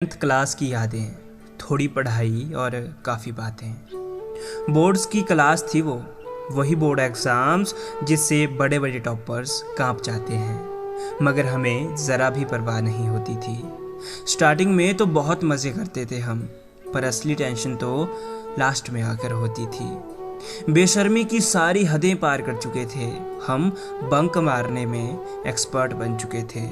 Tenth class की यादें, थोड़ी पढ़ाई और काफ़ी बातें। बोर्ड्स की क्लास थी वो, वही बोर्ड एग्ज़ाम्स जिससे बड़े बड़े टॉपर्स कांप जाते हैं, मगर हमें ज़रा भी परवाह नहीं होती थी। स्टार्टिंग में तो बहुत मज़े करते थे हम, पर असली टेंशन तो लास्ट में आकर होती थी। बेशर्मी की सारी हदें पार कर चुके थे हम, बंक मारने में एक्सपर्ट बन चुके थे।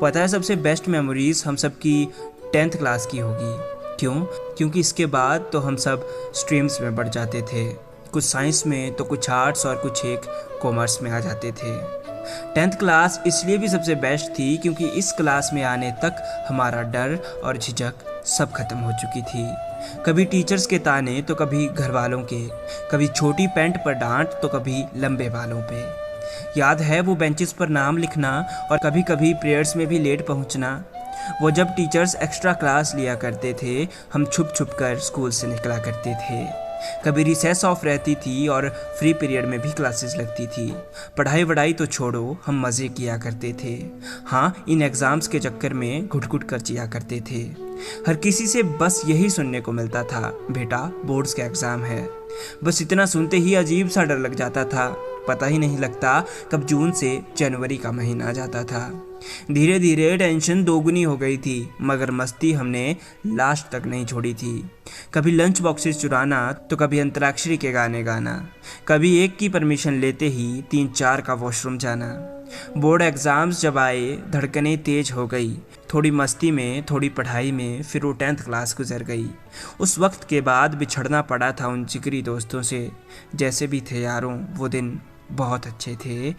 पता है सबसे बेस्ट मेमोरीज हम सब की टेंथ क्लास की होगी। क्यों? क्योंकि इसके बाद तो हम सब स्ट्रीम्स में बढ़ जाते थे, कुछ साइंस में तो कुछ आर्ट्स और कुछ एक कॉमर्स में आ जाते थे। टेंथ क्लास इसलिए भी सबसे बेस्ट थी क्योंकि इस क्लास में आने तक हमारा डर और झिझक सब खत्म हो चुकी थी। कभी टीचर्स के ताने तो कभी घर वालों के, कभी छोटी पैंट पर डांट तो कभी लंबे बालों पे। याद है वो बेंचेस पर नाम लिखना और कभी कभी प्रेयर्स में भी लेट पहुंचना। वो जब टीचर्स एक्स्ट्रा क्लास लिया करते थे, हम छुप छुप कर स्कूल से निकला करते थे। कभी रिसेस ऑफ रहती थी और फ्री पीरियड में भी क्लासेस लगती थी। पढ़ाई वढ़ाई तो छोड़ो, हम मज़े किया करते थे। हाँ, इन एग्ज़ाम्स के चक्कर में घुट घुट कर जिया करते थे। हर किसी से बस यही सुनने को मिलता था, बेटा बोर्ड्स का एग्ज़ाम है। बस इतना सुनते ही अजीब सा डर लग जाता था। पता ही नहीं लगता कब जून से जनवरी का महीना आ जाता था। धीरे धीरे टेंशन दोगुनी हो गई थी, मगर मस्ती हमने लास्ट तक नहीं छोड़ी थी। कभी लंच बॉक्सेस चुराना तो कभी अंतराक्षरी के गाने गाना, कभी एक की परमिशन लेते ही 3-4 का वॉशरूम जाना। बोर्ड एग्ज़ाम्स जब आए, धड़कनें तेज हो गई। थोड़ी मस्ती में, थोड़ी पढ़ाई में, फिर वो 10th क्लास गुजर गई। उस वक्त के बाद बिछड़ना पड़ा था उन जिगरी दोस्तों से। जैसे भी थे यारों, वो दिन बहुत अच्छे थे।